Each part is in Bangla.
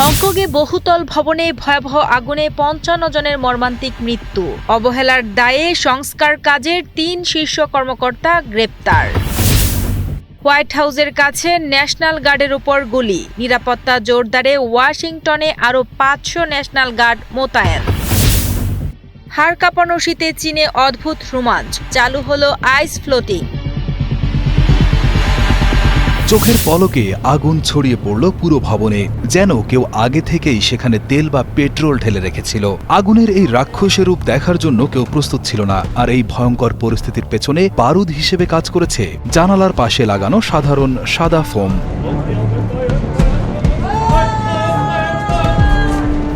হংকংয়ে বহুতল ভবনে ভয়াবহ আগুনে ৫৫ জনের মর্মান্তিক মৃত্যু। অবহেলার দায়ে সংস্কার কাজের ৩ শীর্ষ কর্মকর্তা গ্রেপ্তার। হোয়াইট হাউসের কাছে ন্যাশনাল গার্ডের উপর গুলি, নিরাপত্তা জোরদারে ওয়াশিংটনে আরও ৫০০ ন্যাশনাল গার্ড মোতায়েন। হাড় কাঁপানো শীতে চীনে অদ্ভুত রোমাঞ্চ, চালু হলো আইস ফ্লোটিং। চোখের পলকে আগুন ছড়িয়ে পড়ল পুরো ভবনে, যেন কেউ আগে থেকেই সেখানে তেল বা পেট্রোল ঢেলে রেখেছিল। আগুনের এই রাক্ষসের রূপ দেখার জন্য কেউ প্রস্তুত ছিল না, আর এই ভয়ঙ্কর পরিস্থিতির পেছনে বারুদ হিসেবে কাজ করেছে জানালার পাশে লাগানো সাধারণ সাদা ফোম।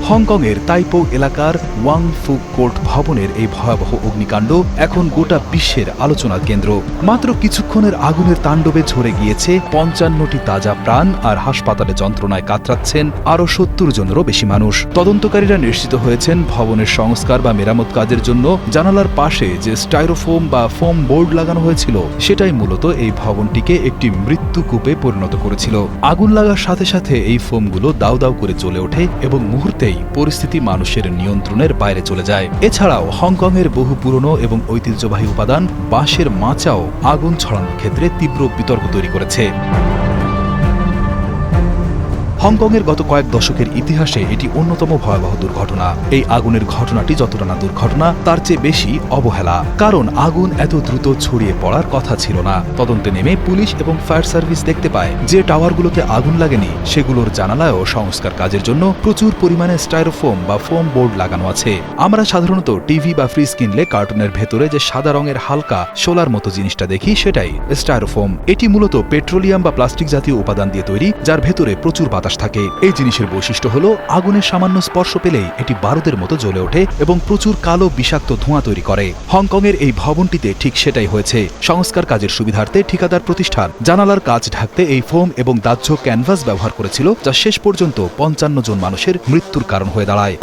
হংকংয়ের তাইপো এলাকার ওয়াং ফুক কোর্ট ভবনের এই ভয়াবহ অগ্নিকাণ্ড এখন গোটা বিশ্বের আলোচনার কেন্দ্র। মাত্র কিছুক্ষণের আগুনের তাণ্ডবে ঝরে গিয়েছে ৫৫টি তাজা প্রাণ, আর হাসপাতালে যন্ত্রণায় কাতরাচ্ছেন আরও ৭০ জনেরও বেশি মানুষ। তদন্তকারীরা নিশ্চিত হয়েছেন ভবনের সংস্কার বা মেরামত কাজের জন্য জানালার পাশে যে স্টাইরোফোম বা ফোম বোর্ড লাগানো হয়েছিল সেটাই মূলত এই ভবনটিকে একটি মৃত্যুকূপে পরিণত করেছিল। আগুন লাগার সাথে সাথে এই ফোমগুলো দাউ দাউ করে জ্বলে ওঠে এবং মুহূর্তেই পরিস্থিতি মানুষের নিয়ন্ত্রণের বাইরে চলে যায়। এছাড়াও হংকংয়ের বহু পুরনো এবং ঐতিহ্যবাহী উপাদান বাঁশের মাচাও আগুন ছড়ানোর ক্ষেত্রে তীব্র বিতর্ক তৈরি করেছে। হংকংয়ের গত কয়েক দশকের ইতিহাসে এটি অন্যতম ভয়াবহ দুর্ঘটনা। এই আগুনের ঘটনাটি যতটা না দুর্ঘটনা, তার চেয়ে বেশি অবহেলা। কারণ আগুন এত দ্রুত ছড়িয়ে পড়ার কথা ছিল না। তদন্তে নেমে পুলিশ এবং ফায়ার সার্ভিস দেখতে পায় যে টাওয়ারগুলোতে আগুন লাগেনি সেগুলোর জানালায়ও সংস্কার কাজের জন্য প্রচুর পরিমাণে স্টাইরোফোম বা ফোম বোর্ড লাগানো আছে। আমরা সাধারণত টিভি বা ফ্রিজ কিনলে কার্টুনের ভেতরে যে সাদা রঙের হালকা শোলার মতো জিনিসটা দেখি সেটাই স্টাইরোফোম। এটি মূলত পেট্রোলিয়াম বা প্লাস্টিক জাতীয় উপাদান দিয়ে তৈরি, যার ভেতরে প্রচুর বাতাস থাকে। এই জিনিসের বৈশিষ্ট্য হলো আগুনের সামান্য স্পর্শ পেলেই এটি বারুদের মতো জ্বলে ওঠে এবং প্রচুর কালো বিষাক্ত ধোঁয়া তৈরি করে। হংকংয়ের এই ভবনটিতে ঠিক সেটাই হয়েছে। সংস্কার কাজের সুবিধার্থে ঠিকাদার প্রতিষ্ঠান জানালার কাজ ঢাকতে এই ফোম এবং দাহ্য ক্যানভাস ব্যবহার করেছিল, যা শেষ পর্যন্ত ৫৫ জন মানুষের মৃত্যুর কারণ হয়ে দাঁড়ায়।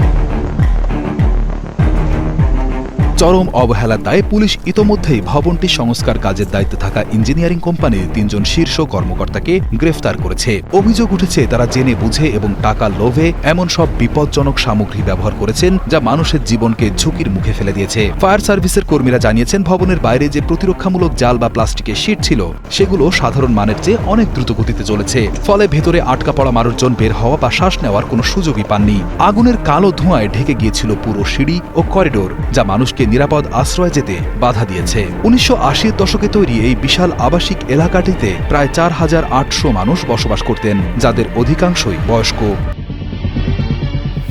চরম অবহেলার দায়ে পুলিশ ইতোমধ্যেই ভবনটি সংস্কার কাজের দায়িত্বে থাকা ইঞ্জিনিয়ারিং কোম্পানির ৩ জন শীর্ষ কর্মকর্তাকে গ্রেফতার করেছে। অভিযোগ উঠেছে তারা জেনে বুঝে এবং টাকার লোভে এমন সব বিপজ্জনক সামগ্রী ব্যবহার করেছেন যা মানুষের জীবনকে ঝুঁকির মুখে ফেলে দিয়েছে। ফায়ার সার্ভিসের কর্মীরা জানিয়েছেন ভবনের বাইরে যে প্রতিরক্ষামূলক জাল বা প্লাস্টিকের শীট ছিল সেগুলো সাধারণ মানের চেয়ে অনেক দ্রুত গতিতে চলেছে, ফলে ভেতরে আটকা পড়া মানুষজন বের হওয়া বা শ্বাস নেওয়ার কোনো সুযোগই পাননি। আগুনের কালো ধোঁয়ায় ঢেকে গিয়েছিল পুরো সিঁড়ি ও করিডোর, যা মানুষকে নিরাপদ আশ্রয় যেতে বাধা দিয়েছে। ১৯৮০-এর দশকে তৈরি এই বিশাল আবাসিক এলাকাটিতে প্রায় ৪,৮০০ মানুষ বসবাস করতেন, যাদের অধিকাংশই বয়স্ক।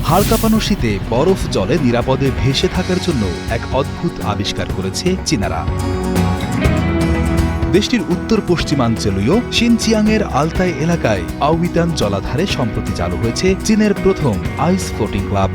হাড় কাঁপানো শীতে বরফ জলে নিরাপদে ভেসে থাকার জন্য এক অদ্ভুত আবিষ্কার করেছে চীনারা। দেশটির উত্তর পশ্চিমাঞ্চলীয় শিনচিয়াংয়ের আলতাই এলাকায় আউইতান জলাধারে সম্প্রতি চালু হয়েছে চীনের প্রথম আইস ফ্লোটিং ক্লাব।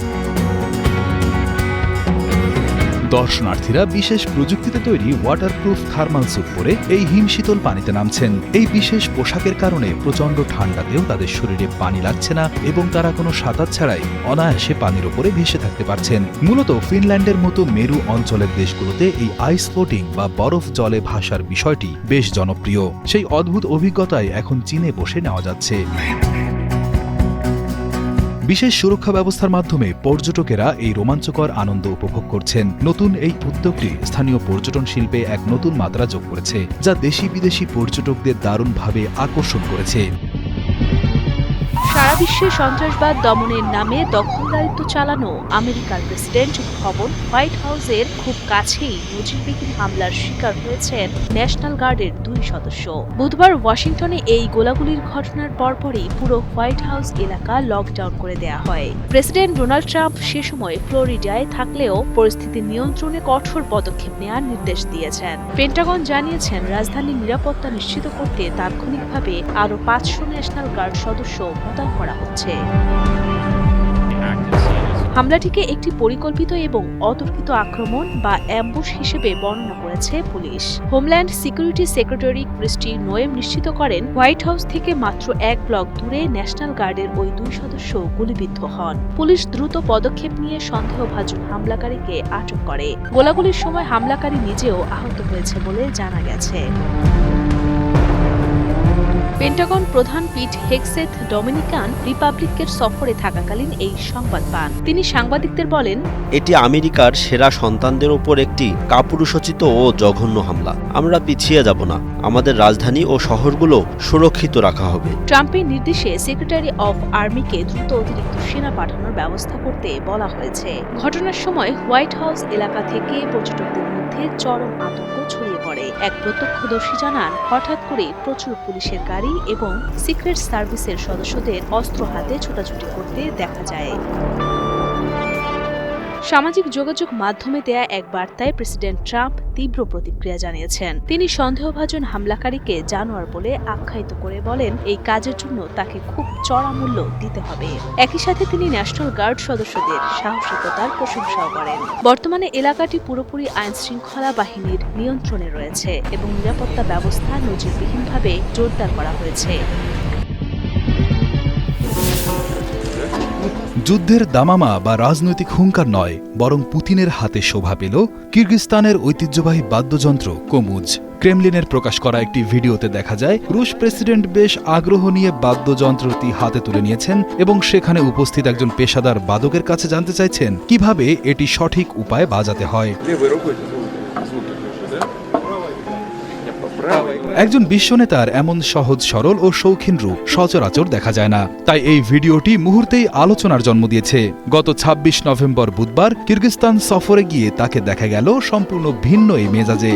দর্শনার্থীরা বিশেষ প্রযুক্তিতে তৈরি ওয়াটারপ্রুফ থার্মাল স্যুট পরে এই হিমশীতল পানিতে নামছেন। এই বিশেষ পোশাকের কারণে প্রচণ্ড ঠান্ডাতেও তাদের শরীরে পানি লাগছে না এবং তারা কোনো সাঁতার ছাড়াই অনায়াসে পানির ওপরে ভেসে থাকতে পারছেন। মূলত ফিনল্যান্ডের মতো মেরু অঞ্চলের দেশগুলোতে এই আইস ফ্লোটিং বা বরফ জলে ভাসার বিষয়টি বেশ জনপ্রিয়। সেই অদ্ভুত অভিজ্ঞতায় এখন চীনে বসে নেওয়া যাচ্ছে। বিশেষ সুরক্ষা ব্যবস্থার মাধ্যমে পর্যটকেরা এই রোমাঞ্চকর আনন্দ উপভোগ করছেন। নতুন এই উদ্যোগটি স্থানীয় পর্যটন শিল্পে এক নতুন মাত্রা যোগ করেছে, যা দেশি বিদেশি পর্যটকদের দারুণভাবে আকর্ষণ করেছে। সারা বিশ্বে সন্ত্রাসবাদ দমনের নামে দখলদারিত্ব চালানো আমেরিকার প্রেসিডেন্ট ভবন হোয়াইট হাউসের খুব কাছেই নজিরবিহীন হামলার শিকার হয়েছেন ন্যাশনাল গার্ডের ২ সদস্য। বুধবার ওয়াশিংটনে এই গোলাগুলির ঘটনার পরপরই পুরো হোয়াইট হাউস এলাকা লকডাউন করে দেয়া হয়। প্রেসিডেন্ট ডোনাল্ড ট্রাম্প সে সময় ফ্লোরিডায় থাকলেও পরিস্থিতি নিয়ন্ত্রণে কঠোর পদক্ষেপ নেওয়ার নির্দেশ দিয়েছেন। পেন্টাগন জানিয়েছেন রাজধানীর নিরাপত্তা নিশ্চিত করতে তাৎক্ষণিকভাবে আরও ৫০০ ন্যাশনাল গার্ড সদস্য করা হচ্ছে। হামলাটিকে একটি পরিকল্পিত এবং অতর্কিত আক্রমণ বা অ্যাম্বুশ হিসেবে বর্ণনা করেছে police. Homeland security secretary Kristi Noem নিশ্চিত করেন হোয়াইট হাউস থেকে মাত্র ১ ব্লক দূরে ন্যাশনাল গার্ডের ওই ২ সদস্য গুলিবিদ্ধ হন। পুলিশ দ্রুত পদক্ষেপ নিয়ে সন্দেহভাজন হামলাকারীকে আটক করে। গোলাগুলির সময় হামলাকারী নিজেও আহত হয়েছে বলে জানা গেছে। পেন্টাগন প্রধান পিট হেগসেথ ডমিনিকান রিপাবলিকের সফরে থাকাকালীন এই সংবাদ পান। তিনি সাংবাদিকদের বলেন, এটি আমেরিকার সেরা সন্তানদের ওপর একটি কাপুরুষোচিত ও জঘন্য হামলা। আমরা পিছিয়ে যাব না। আমাদের রাজধানী ও শহরগুলো সুরক্ষিত রাখা হবে। ট্রাম্পের নির্দেশে সেক্রেটারি অফ আর্মিকে দ্রুত অতিরিক্ত সেনা পাঠানোর ব্যবস্থা করতে বলা হয়েছে। ঘটনার সময় হোয়াইট হাউস এলাকা থেকে পর্যটকদের মধ্যে চরম আতঙ্ক ছড়িয়ে পড়ে। এক প্রত্যক্ষদর্শী জানান, হঠাৎ করে প্রচুর পুলিশের গাড়ি এবং সিক্রেট সার্ভিসের সদস্যদের অস্ত্র হাতে ছোটাছুটি করতে দেখা যায়। সামাজিক যোগাযোগ মাধ্যমে দেয়া এক বার্তায় প্রেসিডেন্ট ট্রাম্প তীব্র প্রতিক্রিয়া জানিয়েছেন। তিনি সন্দেহভাজন হামলাকারীকে জানোয়ার বলে আখ্যায়িত করে বলেন, এই কাজের জন্য তাকে খুব চড়া মূল্য দিতে হবে। একই সাথে তিনি ন্যাশনাল গার্ড সদস্যদের সাহসিকতার প্রশংসাও করেন। বর্তমানে এলাকাটি পুরোপুরি আইনশৃঙ্খলা বাহিনীর নিয়ন্ত্রণে রয়েছে এবং নিরাপত্তা ব্যবস্থা নজিরবিহীনভাবে জোরদার করা হয়েছে। যুদ্ধের দামামা বা রাজনৈতিক হুঙ্কার নয়, বরং পুতিনের হাতে শোভা পেল কিরগিজস্তানের ঐতিহ্যবাহী বাদ্যযন্ত্র কমুজ। ক্রেমলিনের প্রকাশ করা একটি ভিডিওতে দেখা যায়, রুশ প্রেসিডেন্ট বেশ আগ্রহ নিয়ে বাদ্যযন্ত্রটি হাতে তুলে নিয়েছেন এবং সেখানে উপস্থিত একজন পেশাদার বাদকের কাছে জানতে চাইছেন কিভাবে এটি সঠিক উপায়ে বাজাতে হয়। একজন বিশ্বনেতার এমন সহজ সরল ও শৌখিন রূপ সচরাচর দেখা যায় না, তাই এই ভিডিওটি মুহূর্তেই আলোচনার জন্ম দিয়েছে। গত ২৬ নভেম্বর বুধবার কিরগিজস্তান সফরে গিয়ে তাকে দেখা গেল সম্পূর্ণ ভিন্ন এই মেজাজে।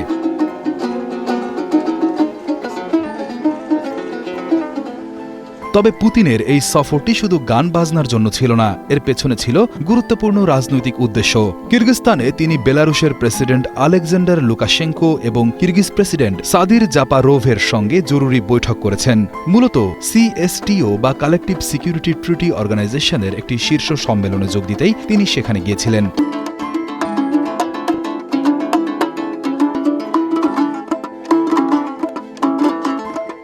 তবে পুতিনের এই সফরটি শুধু গান বাজনার জন্য ছিল না, এর পেছনে ছিল গুরুত্বপূর্ণ রাজনৈতিক উদ্দেশ্য। কিরগিজস্তানে তিনি বেলারুশের প্রেসিডেন্ট আলেকজান্ডার লুকাশেঙ্কো এবং কিরগিজ প্রেসিডেন্ট সাদির জাপারোভের সঙ্গে জরুরি বৈঠক করেছেন। মূলত সিএসটিও বা কালেকটিভ সিকিউরিটি ট্রিটি অর্গানাইজেশনের একটি শীর্ষ সম্মেলনে যোগ দিতেই তিনি সেখানে গিয়েছিলেন।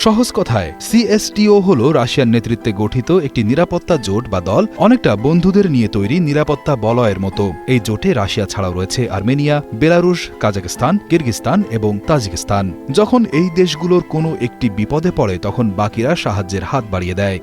সহজ কথায়, সিএসটিও হল রাশিয়ার নেতৃত্বে গঠিত একটি নিরাপত্তা জোট বা দল, অনেকটা বন্ধুদের নিয়ে তৈরি নিরাপত্তা বলয়ের মতো। এই জোটে রাশিয়া ছাড়াও রয়েছে আর্মেনিয়া, বেলারুশ, কাজাখস্তান, কিরগিজস্তান এবং তাজিকিস্তান। যখন এই দেশগুলোর কোনো একটি বিপদে পড়ে তখন বাকিরা সাহায্যের হাত বাড়িয়ে দেয়।